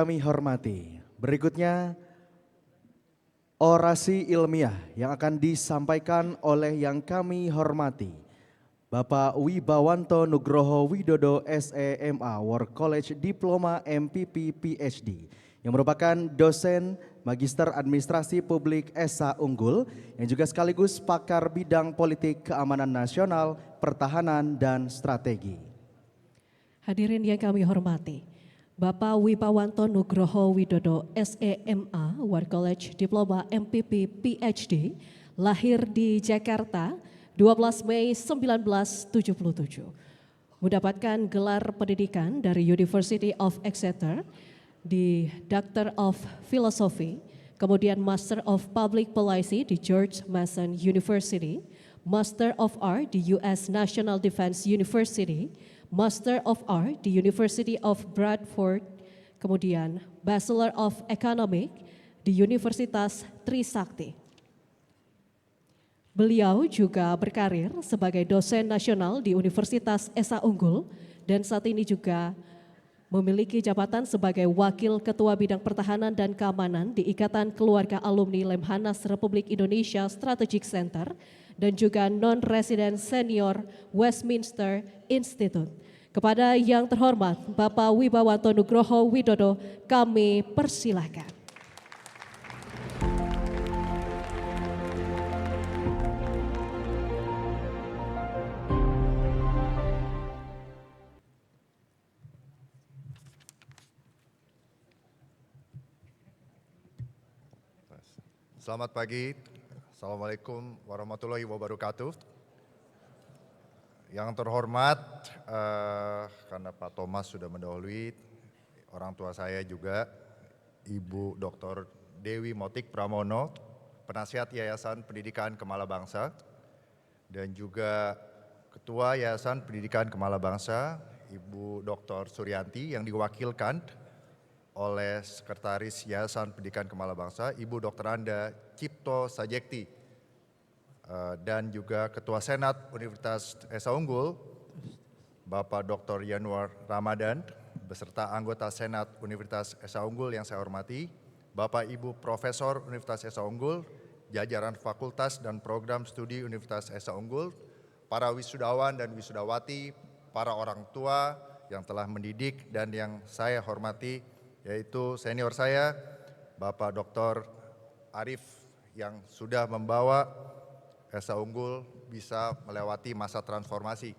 Kami hormati. Berikutnya orasi ilmiah yang akan disampaikan oleh yang kami hormati Bapak Wibawanto Nugroho Widodo SEMA War College Diploma MPP PhD yang merupakan dosen Magister Administrasi Publik Esa Unggul yang juga sekaligus pakar bidang politik keamanan nasional, pertahanan, dan strategi. Hadirin yang kami hormati, Bapak Wibawanto Nugroho Widodo SEMA War College Diploma MPP PhD, lahir di Jakarta 12 Mei 1977. Mendapatkan gelar pendidikan dari University of Exeter di Doctor of Philosophy, kemudian Master of Public Policy di George Mason University, Master of Art di US National Defense University, Master of Art di University of Bradford, kemudian Bachelor of Economic di Universitas Trisakti. Beliau juga berkarir sebagai dosen nasional di Universitas Esa Unggul dan saat ini juga memiliki jabatan sebagai Wakil Ketua Bidang Pertahanan dan Keamanan di Ikatan Keluarga Alumni Lemhanas Republik Indonesia Strategic Center dan juga non-resident senior Westminster Institute. Kepada yang terhormat Bapak Wibawanto Nugroho Widodo, kami persilahkan. Selamat pagi, Assalamualaikum warahmatullahi wabarakatuh. Yang terhormat, karena Pak Thomas sudah mendahului, orang tua saya juga, Ibu Dr. Dewi Motik Pramono, Penasihat Yayasan Pendidikan Kemala Bangsa, dan juga Ketua Yayasan Pendidikan Kemala Bangsa, Ibu Dr. Suryanti, yang diwakilkan oleh Sekretaris Yayasan Pendidikan Kemala Bangsa, Ibu Dr. Anda Cipto Sajekti, dan juga Ketua Senat Universitas Esa Unggul, Bapak Dr. Yanuar Ramadan, beserta anggota Senat Universitas Esa Unggul yang saya hormati, Bapak Ibu Profesor Universitas Esa Unggul, jajaran Fakultas dan Program Studi Universitas Esa Unggul, para wisudawan dan wisudawati, para orang tua yang telah mendidik dan yang saya hormati, yaitu senior saya, Bapak Dr. Arif yang sudah membawa Esa Unggul bisa melewati masa transformasi.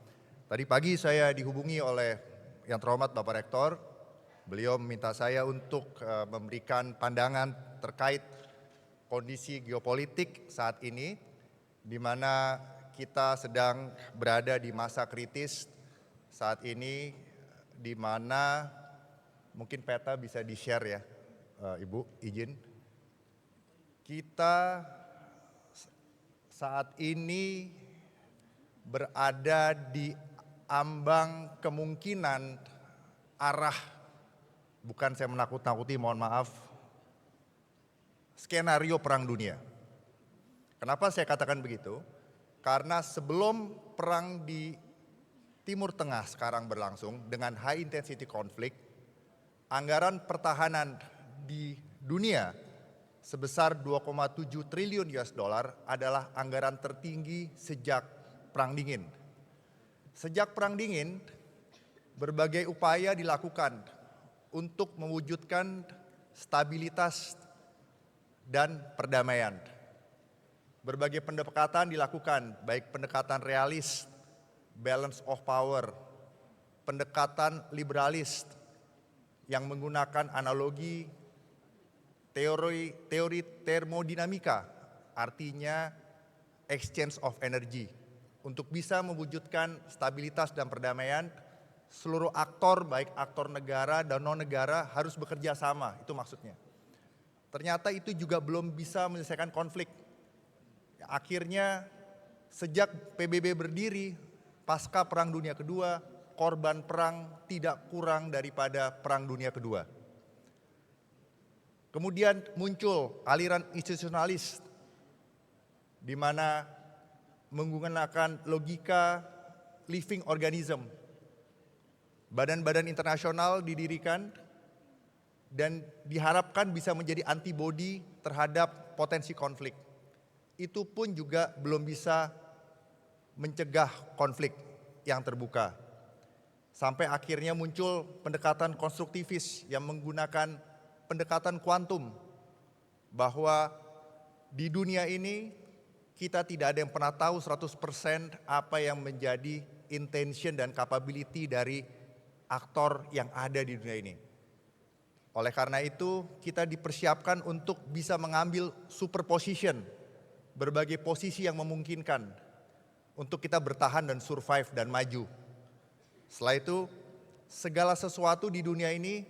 Tadi pagi saya dihubungi oleh yang terhormat Bapak Rektor. Beliau meminta saya untuk memberikan pandangan terkait kondisi geopolitik saat ini, di mana kita sedang berada di masa kritis saat ini, di mana mungkin peta bisa di-share ya, Ibu, izin. Kita saat ini berada di ambang kemungkinan arah, bukan saya menakut-nakuti, mohon maaf, skenario perang dunia. Kenapa saya katakan begitu? Karena sebelum perang di Timur Tengah sekarang berlangsung dengan high intensity konflik, anggaran pertahanan di dunia sebesar 2,7 triliun US dollar adalah anggaran tertinggi sejak Perang Dingin. Sejak Perang Dingin, berbagai upaya dilakukan untuk mewujudkan stabilitas dan perdamaian. Berbagai pendekatan dilakukan, baik pendekatan realis, balance of power, pendekatan liberalis yang menggunakan analogi teori termodinamika, artinya exchange of energy. Untuk bisa mewujudkan stabilitas dan perdamaian, seluruh aktor, baik aktor negara dan non-negara harus bekerja sama, itu maksudnya. Ternyata itu juga belum bisa menyelesaikan konflik. Akhirnya sejak PBB berdiri, pasca Perang Dunia Kedua, korban perang tidak kurang daripada Perang Dunia Kedua. Kemudian muncul aliran institusionalis di mana menggunakan logika living organism. Badan-badan internasional didirikan dan diharapkan bisa menjadi antibodi terhadap potensi konflik. Itu pun juga belum bisa mencegah konflik yang terbuka. Sampai akhirnya muncul pendekatan konstruktivis yang menggunakan pendekatan kuantum, bahwa di dunia ini kita tidak ada yang pernah tahu 100% apa yang menjadi intention dan capability dari aktor yang ada di dunia ini. Oleh karena itu, kita dipersiapkan untuk bisa mengambil superposition, berbagai posisi yang memungkinkan untuk kita bertahan dan survive dan maju. Setelah itu, segala sesuatu di dunia ini,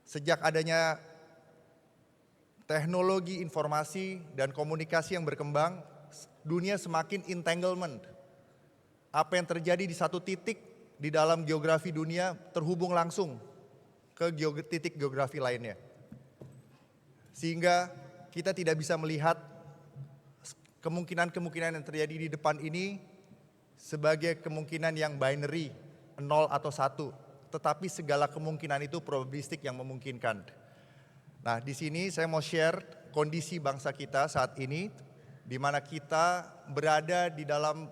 sejak adanya teknologi informasi dan komunikasi yang berkembang, dunia semakin entanglement. Apa yang terjadi di satu titik di dalam geografi dunia terhubung langsung ke titik geografi lainnya. Sehingga kita tidak bisa melihat kemungkinan-kemungkinan yang terjadi di depan ini sebagai kemungkinan yang binary, 0 atau 1, tetapi segala kemungkinan itu probabilistik yang memungkinkan. Nah, di sini saya mau share kondisi bangsa kita saat ini, di mana kita berada di dalam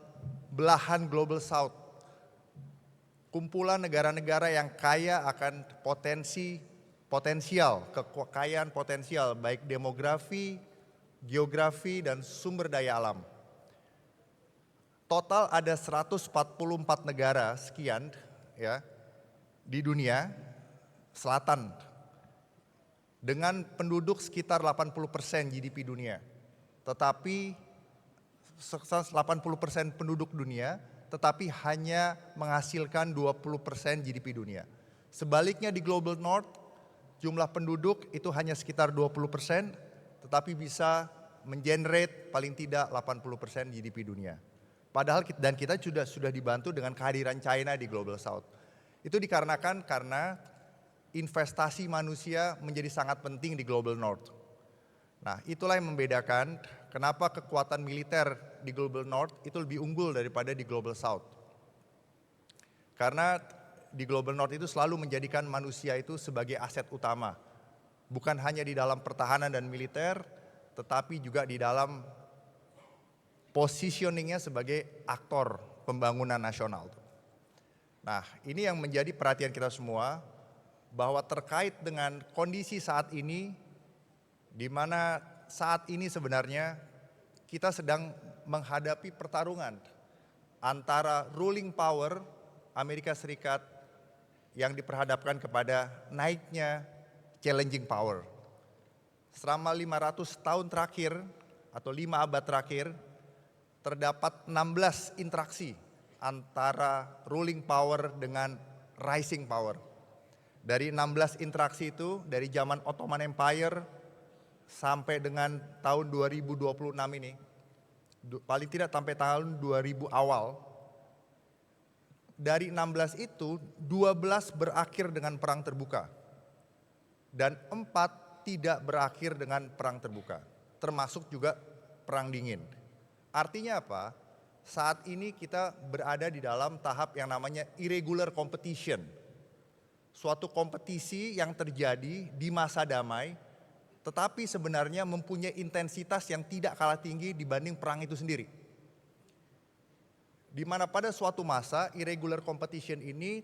belahan Global South. Kumpulan negara-negara yang kaya akan potensial, kekayaan potensial, baik demografi, geografi, dan sumber daya alam. Total ada 144 negara sekian ya di dunia selatan dengan penduduk sekitar 80% GDP dunia. Tetapi 80% penduduk dunia tetapi hanya menghasilkan 20% GDP dunia. Sebaliknya di Global North, jumlah penduduk itu hanya sekitar 20%, tetapi bisa mengenerate paling tidak 80% GDP dunia. Padahal kita sudah dibantu dengan kehadiran China di Global South. Itu dikarenakan karena investasi manusia menjadi sangat penting di Global North. Nah, itulah yang membedakan kenapa kekuatan militer di Global North itu lebih unggul daripada di Global South. Karena di Global North itu selalu menjadikan manusia itu sebagai aset utama. Bukan hanya di dalam pertahanan dan militer, tetapi juga di dalam positioningnya sebagai aktor pembangunan nasional. Nah, ini yang menjadi perhatian kita semua, bahwa terkait dengan kondisi saat ini, di mana saat ini sebenarnya kita sedang menghadapi pertarungan antara ruling power Amerika Serikat yang diperhadapkan kepada naiknya challenging power. Selama 500 tahun terakhir atau 5 abad terakhir, terdapat 16 interaksi antara ruling power dengan rising power. Dari 16 interaksi itu, dari zaman Ottoman Empire sampai dengan tahun 2026 ini, paling tidak sampai tahun 2000 awal, dari 16 itu 12 berakhir dengan perang terbuka dan 4 tidak berakhir dengan perang terbuka, termasuk juga perang dingin. Artinya apa? Saat ini kita berada di dalam tahap yang namanya irregular competition, suatu kompetisi yang terjadi di masa damai, tetapi sebenarnya mempunyai intensitas yang tidak kalah tinggi dibanding perang itu sendiri. Di mana pada suatu masa irregular competition ini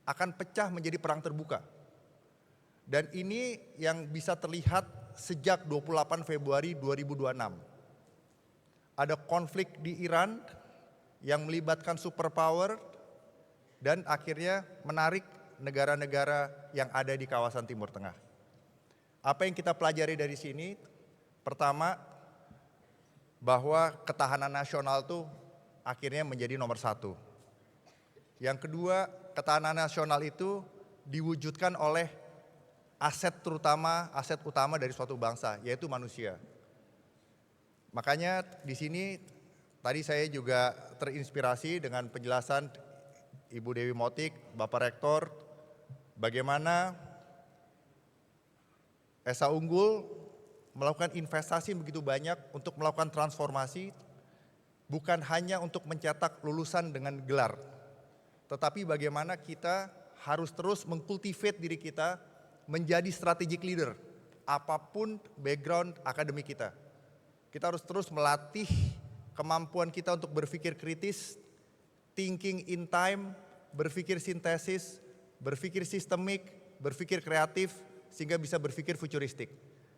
akan pecah menjadi perang terbuka. Dan ini yang bisa terlihat sejak 28 Februari 2026. Ada konflik di Iran yang melibatkan superpower dan akhirnya menarik negara-negara yang ada di kawasan Timur Tengah. Apa yang kita pelajari dari sini? Pertama, bahwa ketahanan nasional itu akhirnya menjadi nomor 1. Yang kedua, ketahanan nasional itu diwujudkan oleh aset utama dari suatu bangsa, yaitu manusia. Makanya di sini tadi saya juga terinspirasi dengan penjelasan Ibu Dewi Motik, Bapak Rektor, bagaimana Esa Unggul melakukan investasi begitu banyak untuk melakukan transformasi, bukan hanya untuk mencetak lulusan dengan gelar, tetapi bagaimana kita harus terus mengkultivate diri kita menjadi strategic leader, apapun background akademik kita. Kita harus terus melatih kemampuan kita untuk berpikir kritis, thinking in time, berpikir sintesis, berpikir sistemik, berpikir kreatif, sehingga bisa berpikir futuristik.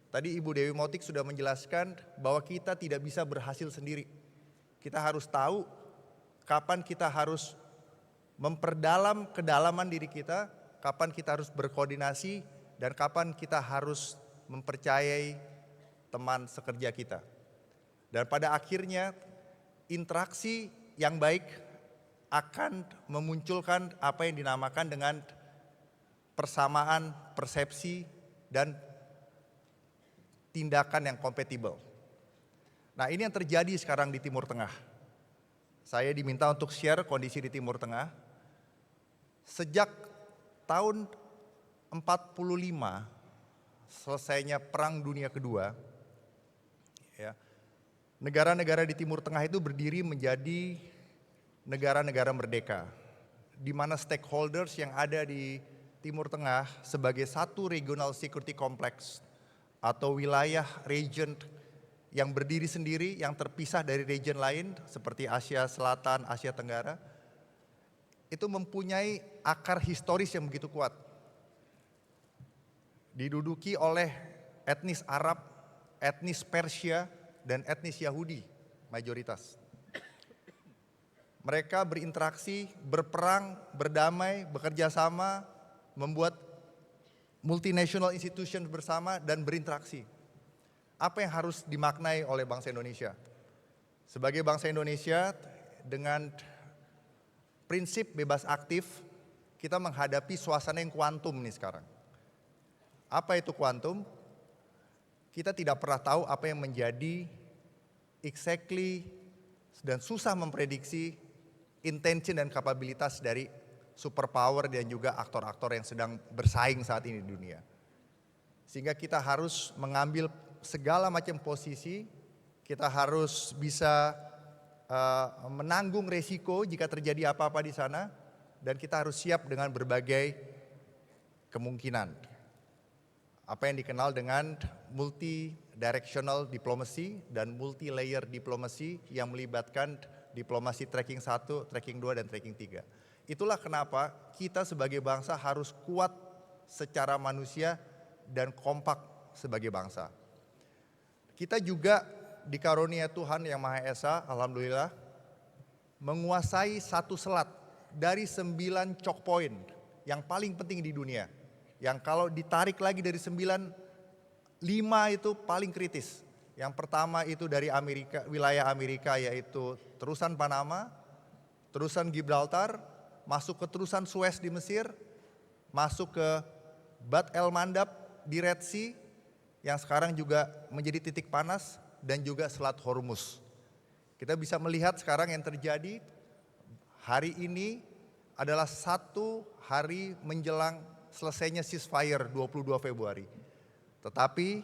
Tadi Ibu Dewi Motik sudah menjelaskan bahwa kita tidak bisa berhasil sendiri. Kita harus tahu kapan kita harus memperdalam kedalaman diri kita, kapan kita harus berkoordinasi, dan kapan kita harus mempercayai teman sekerja kita. Dan pada akhirnya interaksi yang baik akan memunculkan apa yang dinamakan dengan persamaan persepsi dan tindakan yang kompatibel. Nah, ini yang terjadi sekarang di Timur Tengah. Saya diminta untuk share kondisi di Timur Tengah. Sejak tahun 45 selesainya Perang Dunia Kedua, ya, negara-negara di Timur Tengah itu berdiri menjadi negara-negara merdeka, di mana stakeholders yang ada di Timur Tengah sebagai satu regional security complex atau wilayah region yang berdiri sendiri, yang terpisah dari region lain seperti Asia Selatan, Asia Tenggara, itu mempunyai akar historis yang begitu kuat. Diduduki oleh etnis Arab, etnis Persia, dan etnis Yahudi mayoritas. Mereka berinteraksi, berperang, berdamai, bekerja sama, membuat multinational institution bersama dan berinteraksi. Apa yang harus dimaknai oleh bangsa Indonesia? Sebagai bangsa Indonesia dengan prinsip bebas aktif, kita menghadapi suasana yang kuantum nih sekarang. Apa itu kuantum? Kita tidak pernah tahu apa yang menjadi exactly dan susah memprediksi intention dan kapabilitas dari superpower dan juga aktor-aktor yang sedang bersaing saat ini di dunia. Sehingga kita harus mengambil segala macam posisi, kita harus bisa menanggung resiko jika terjadi apa-apa di sana, dan kita harus siap dengan berbagai kemungkinan. Apa yang dikenal dengan multi-directional diplomacy dan multi-layer diplomacy yang melibatkan diplomasi tracking 1, tracking 2, dan tracking 3. Itulah kenapa kita sebagai bangsa harus kuat secara manusia dan kompak sebagai bangsa. Kita juga dikarunia Tuhan Yang Maha Esa, alhamdulillah, menguasai satu selat dari 9 choke point yang paling penting di dunia. Yang kalau ditarik lagi dari 9, 5 itu paling kritis. Yang pertama itu dari Amerika, wilayah Amerika, yaitu terusan Panama, terusan Gibraltar, masuk ke terusan Suez di Mesir, masuk ke Bab el Mandab di Red Sea, yang sekarang juga menjadi titik panas, dan juga Selat Hormuz. Kita bisa melihat sekarang yang terjadi hari ini adalah satu hari menjelang selesainya ceasefire 22 Februari. Tetapi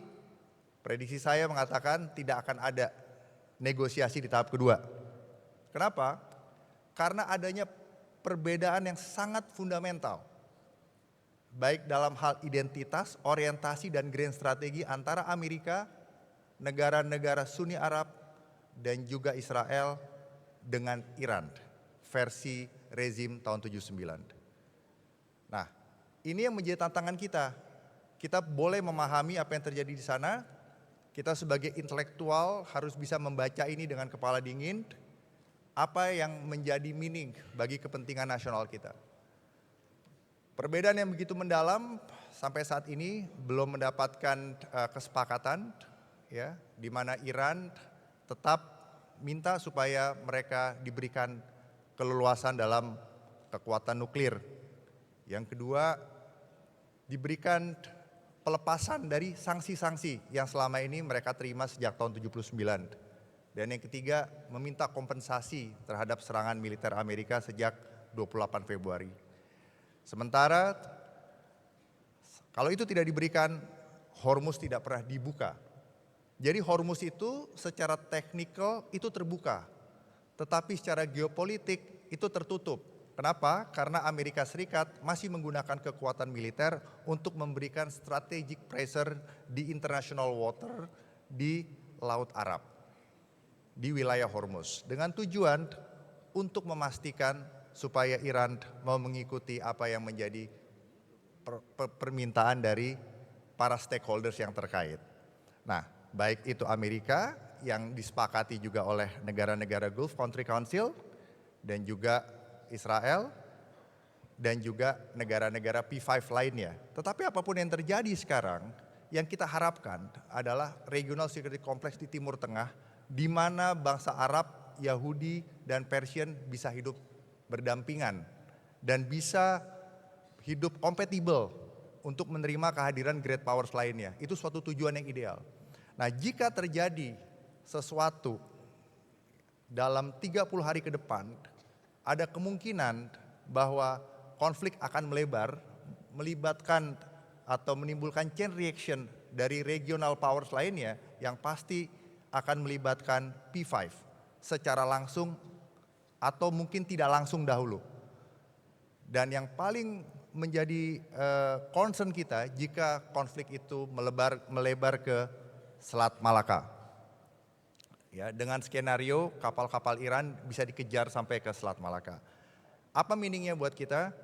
prediksi saya mengatakan tidak akan ada negosiasi di tahap kedua. Kenapa? Karena adanya perbedaan yang sangat fundamental, baik dalam hal identitas, orientasi, dan grand strategi antara Amerika, negara-negara Sunni Arab, dan juga Israel dengan Iran versi rezim tahun 79. Nah, ini yang menjadi tantangan kita. Kita boleh memahami apa yang terjadi di sana. Kita sebagai intelektual harus bisa membaca ini dengan kepala dingin. Apa yang menjadi meaning bagi kepentingan nasional kita. Perbedaan yang begitu mendalam sampai saat ini belum mendapatkan kesepakatan, ya, di mana Iran tetap minta supaya mereka diberikan keleluasan dalam kekuatan nuklir. Yang kedua, diberikan pelepasan dari sanksi-sanksi yang selama ini mereka terima sejak tahun 79. Dan yang ketiga, meminta kompensasi terhadap serangan militer Amerika sejak 28 Februari. Sementara kalau itu tidak diberikan, Hormuz tidak pernah dibuka. Jadi Hormuz itu secara teknikal itu terbuka, tetapi secara geopolitik itu tertutup. Kenapa? Karena Amerika Serikat masih menggunakan kekuatan militer untuk memberikan strategic pressure di international water di Laut Arab, di wilayah Hormuz. Dengan tujuan untuk memastikan supaya Iran mau mengikuti apa yang menjadi permintaan dari para stakeholders yang terkait. Nah, baik itu Amerika yang disepakati juga oleh negara-negara Gulf Country Council dan juga Israel dan juga negara-negara P5 lainnya. Tetapi apapun yang terjadi sekarang, yang kita harapkan adalah regional security complex di Timur Tengah, di mana bangsa Arab, Yahudi, dan Persian bisa hidup berdampingan dan bisa hidup kompatibel untuk menerima kehadiran great powers lainnya. Itu suatu tujuan yang ideal. Nah, jika terjadi sesuatu dalam 30 hari ke depan, ada kemungkinan bahwa konflik akan melebar, melibatkan atau menimbulkan chain reaction dari regional powers lainnya yang pasti akan melibatkan P5 secara langsung atau mungkin tidak langsung dahulu. Dan yang paling menjadi concern kita jika konflik itu melebar ke Selat Malaka. Ya, dengan skenario kapal-kapal Iran bisa dikejar sampai ke Selat Malaka. Apa meaningnya buat kita?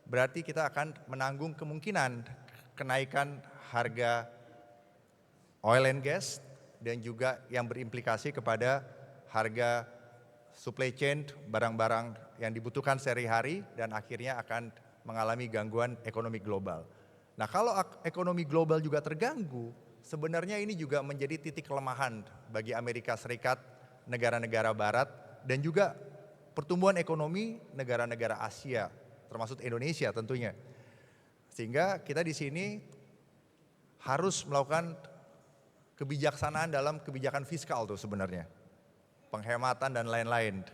Berarti kita akan menanggung kemungkinan kenaikan harga oil and gas dan juga yang berimplikasi kepada harga supply chain barang-barang yang dibutuhkan sehari-hari dan akhirnya akan mengalami gangguan ekonomi global. Nah, kalau ekonomi global juga terganggu, sebenarnya ini juga menjadi titik kelemahan bagi Amerika Serikat, negara-negara barat, dan juga pertumbuhan ekonomi negara-negara Asia, termasuk Indonesia tentunya. Sehingga kita di sini harus melakukan kebijaksanaan dalam kebijakan fiskal tuh sebenarnya. Penghematan dan lain-lain.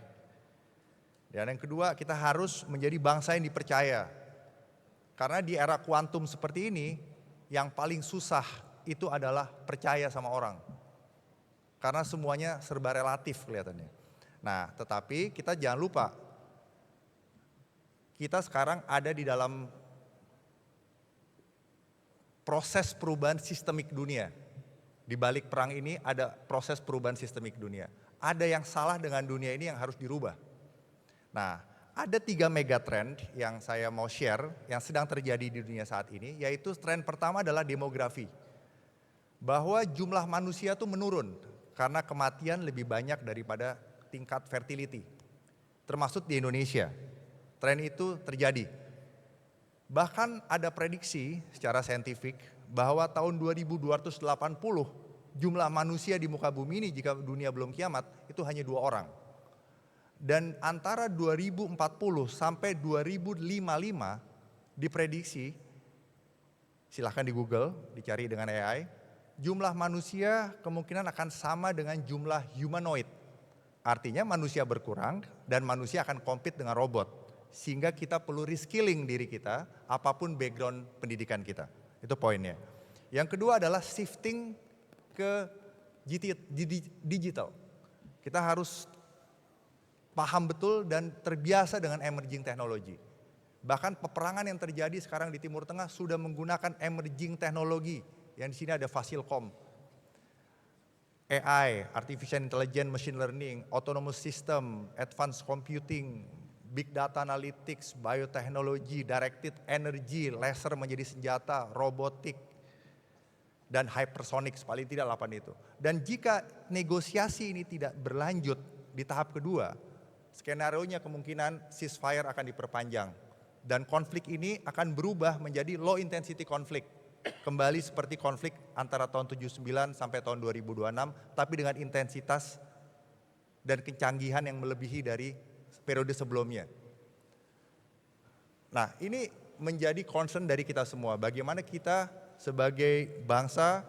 Dan yang kedua, kita harus menjadi bangsa yang dipercaya. Karena di era kuantum seperti ini, yang paling susah itu adalah percaya sama orang. Karena semuanya serba relatif kelihatannya. Nah, tetapi kita jangan lupa, kita sekarang ada di dalam proses perubahan sistemik dunia. Di balik perang ini ada proses perubahan sistemik dunia. Ada yang salah dengan dunia ini yang harus dirubah. Nah, ada 3 megatrend yang saya mau share yang sedang terjadi di dunia saat ini, yaitu tren pertama adalah demografi. Bahwa jumlah manusia itu menurun karena kematian lebih banyak daripada tingkat fertility. Termasuk di Indonesia. Tren itu terjadi. Bahkan ada prediksi secara saintifik bahwa tahun 2280 jumlah manusia di muka bumi ini jika dunia belum kiamat itu hanya 2 orang. Dan antara 2040 sampai 2055 diprediksi, silahkan di Google, dicari dengan AI, jumlah manusia kemungkinan akan sama dengan jumlah humanoid. Artinya manusia berkurang dan manusia akan compete dengan robot. Sehingga kita perlu reskilling diri kita, apapun background pendidikan kita. Itu poinnya. Yang kedua adalah shifting ke digital. Kita harus paham betul dan terbiasa dengan emerging technology. Bahkan peperangan yang terjadi sekarang di Timur Tengah sudah menggunakan emerging teknologi. Yang di sini ada Fasilkom, AI, Artificial Intelligence, Machine Learning, Autonomous System, Advanced Computing, Big Data Analytics, Biotechnology, Directed Energy, laser menjadi senjata, robotik, dan hypersonics, paling tidak 8 itu. Dan jika negosiasi ini tidak berlanjut di tahap kedua, skenarionya kemungkinan ceasefire akan diperpanjang. Dan konflik ini akan berubah menjadi low intensity konflik. Kembali seperti konflik antara tahun 79 sampai tahun 2026, tapi dengan intensitas dan kecanggihan yang melebihi dari periode sebelumnya. Nah, ini menjadi concern dari kita semua. Bagaimana kita sebagai bangsa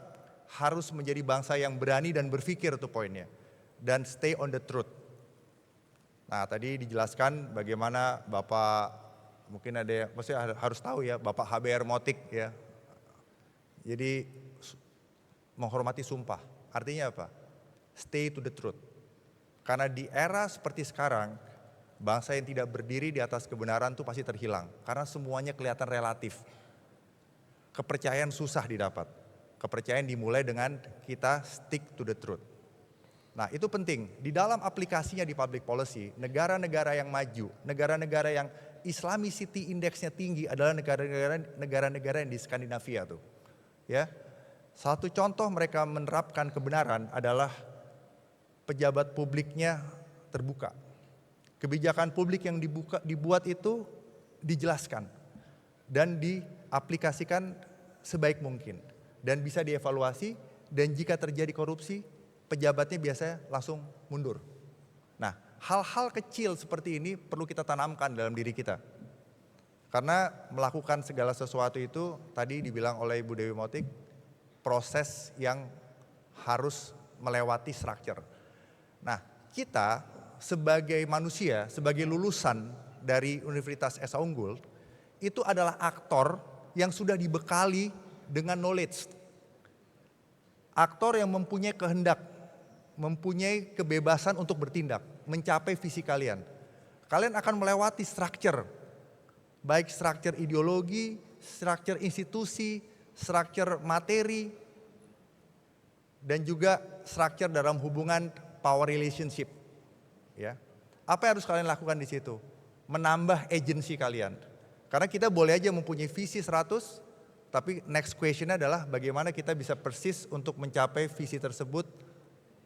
harus menjadi bangsa yang berani dan berpikir itu poinnya. Dan stay on the truth. Nah, tadi dijelaskan bagaimana Bapak, mungkin ada, maksudnya harus tahu ya, Bapak HBR Motik ya. Jadi menghormati sumpah. Artinya apa? Stay to the truth. Karena di era seperti sekarang, Bangsa yang tidak berdiri di atas kebenaran itu pasti terhilang. Karena semuanya kelihatan relatif. Kepercayaan susah didapat. Kepercayaan dimulai dengan kita stick to the truth. Nah itu penting, di dalam aplikasinya di public policy, negara-negara yang maju, negara-negara yang Islamicity indeksnya tinggi adalah negara-negara yang di Skandinavia tuh. Ya, satu contoh mereka menerapkan kebenaran adalah pejabat publiknya terbuka. Kebijakan publik yang dibuat itu dijelaskan dan diaplikasikan sebaik mungkin. Dan bisa dievaluasi, dan jika terjadi korupsi, pejabatnya biasanya langsung mundur. Nah, hal-hal kecil seperti ini perlu kita tanamkan dalam diri kita. Karena melakukan segala sesuatu itu, tadi dibilang oleh Ibu Dewi Motik, proses yang harus melewati structure. Nah, kita sebagai manusia, sebagai lulusan dari Universitas Esa Unggul, itu adalah aktor yang sudah dibekali dengan knowledge. Aktor yang mempunyai kehendak, mempunyai kebebasan untuk bertindak, mencapai visi kalian. Kalian akan melewati structure, baik structure ideologi, structure institusi, structure materi, dan juga structure dalam hubungan power relationship. Ya, apa yang harus kalian lakukan di situ? Menambah agency kalian. Karena kita boleh aja mempunyai visi 100, tapi next question adalah bagaimana kita bisa persis untuk mencapai visi tersebut.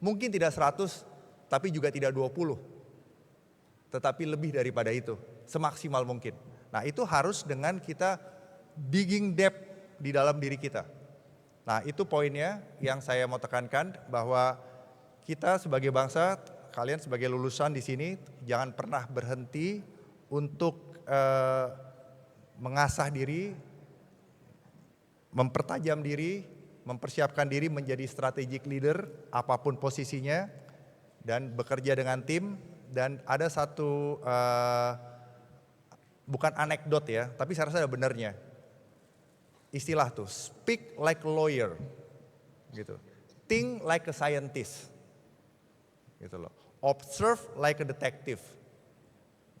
Mungkin tidak 100, tapi juga tidak 20. Tetapi lebih daripada itu, semaksimal mungkin. Nah itu harus dengan kita digging depth di dalam diri kita. Nah itu poinnya yang saya mau tekankan, bahwa kita sebagai bangsa, kalian sebagai lulusan di sini, jangan pernah berhenti untuk mengasah diri, mempertajam diri, mempersiapkan diri menjadi strategic leader apapun posisinya, dan bekerja dengan tim. Dan ada satu bukan anekdot ya, tapi saya rasa ada benarnya. Istilah tuh, speak like a lawyer, gitu. Think like a scientist, gitu loh. Observe like a detective,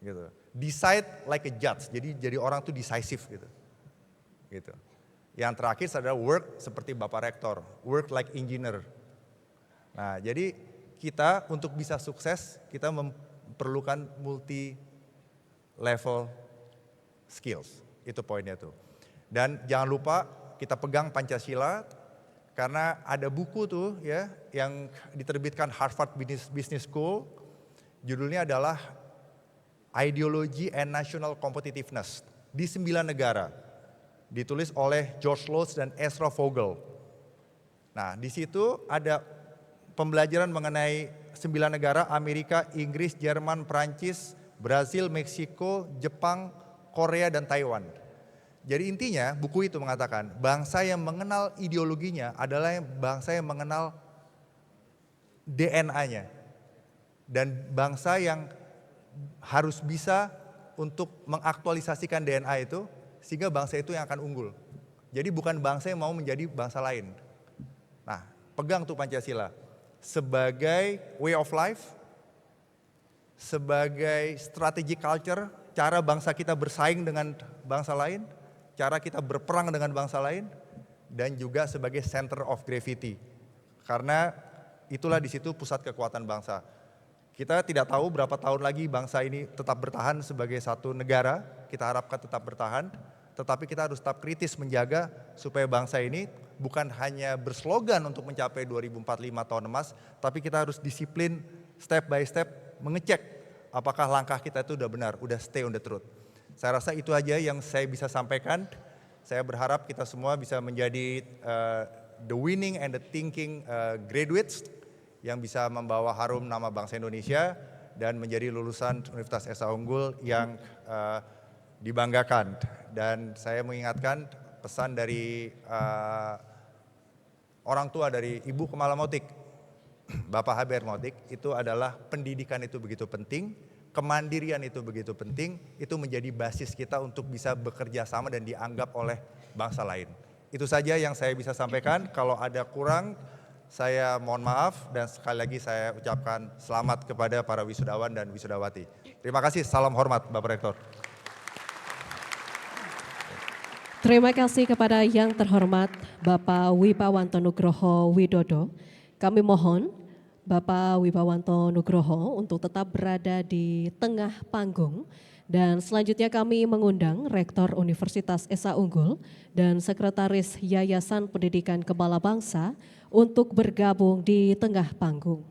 gitu. Decide like a judge. Jadi orang tuh decisive gitu. Gitu. Yang terakhir adalah work seperti Bapak Rektor, work like engineer. Nah, jadi kita untuk bisa sukses, kita memerlukan multi level skills. Itu poinnya tuh. Dan jangan lupa kita pegang Pancasila, karena ada buku tuh ya yang diterbitkan Harvard Business School, judulnya adalah Ideology and National Competitiveness di 9 negara. Ditulis oleh George Lodge dan Ezra Vogel. Nah, di situ ada pembelajaran mengenai 9 negara: Amerika, Inggris, Jerman, Prancis, Brasil, Meksiko, Jepang, Korea, dan Taiwan. Jadi intinya buku itu mengatakan bangsa yang mengenal ideologinya adalah bangsa yang mengenal DNA-nya. Dan bangsa yang harus bisa untuk mengaktualisasikan DNA itu, sehingga bangsa itu yang akan unggul. Jadi bukan bangsa yang mau menjadi bangsa lain. Nah, pegang tuh Pancasila sebagai way of life, sebagai strategic culture, cara bangsa kita bersaing dengan bangsa lain, cara kita berperang dengan bangsa lain, dan juga sebagai center of gravity. Karena itulah di situ pusat kekuatan bangsa. Kita tidak tahu berapa tahun lagi bangsa ini tetap bertahan sebagai satu negara, kita harapkan tetap bertahan, tetapi kita harus tetap kritis menjaga supaya bangsa ini bukan hanya berslogan untuk mencapai 2045 tahun emas, tapi kita harus disiplin step by step mengecek apakah langkah kita itu udah benar, udah stay on the truth. Saya rasa itu aja yang saya bisa sampaikan. Saya berharap kita semua bisa menjadi the winning and the thinking graduates yang bisa membawa harum nama bangsa Indonesia dan menjadi lulusan Universitas Esa Unggul yang dibanggakan. Dan saya mengingatkan pesan dari orang tua dari Ibu Kemala Motik, Bapak Haber Motik, itu adalah pendidikan itu begitu penting, kemandirian itu begitu penting, itu menjadi basis kita untuk bisa bekerja sama dan dianggap oleh bangsa lain. Itu saja yang saya bisa sampaikan. Kalau ada kurang, Saya mohon maaf dan sekali lagi saya ucapkan selamat kepada para wisudawan dan wisudawati. Terima kasih, salam hormat Bapak Rektor. Terima kasih kepada yang terhormat Bapak Wibawanto Nugroho Widodo. Kami mohon Bapak Wibawanto Nugroho untuk tetap berada di tengah panggung. Dan selanjutnya kami mengundang Rektor Universitas Esa Unggul dan Sekretaris Yayasan Pendidikan Kebala Bangsa untuk bergabung di tengah panggung.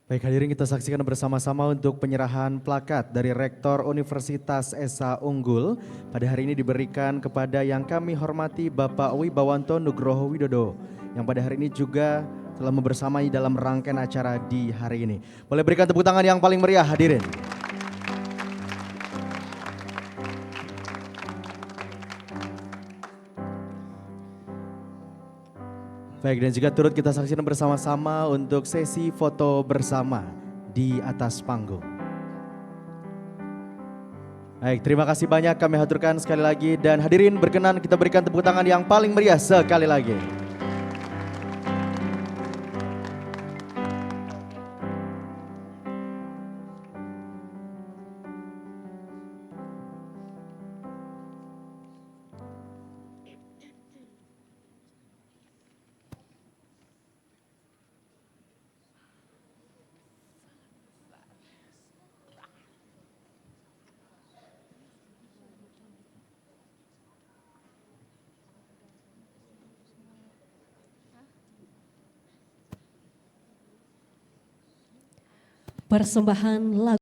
Baik, hadirin kita saksikan bersama-sama untuk penyerahan plakat dari Rektor Universitas Esa Unggul. Pada hari ini diberikan kepada yang kami hormati Bapak Wibawanto Nugroho Widodo, yang pada hari ini juga telah membersamai dalam rangkaian acara di hari ini. Boleh berikan tepuk tangan yang paling meriah hadirin. Baik, dan juga turut kita saksikan bersama-sama untuk sesi foto bersama di atas panggung. Baik, terima kasih banyak kami haturkan sekali lagi, dan hadirin berkenan kita berikan tepuk tangan yang paling meriah sekali lagi. Persembahan lagu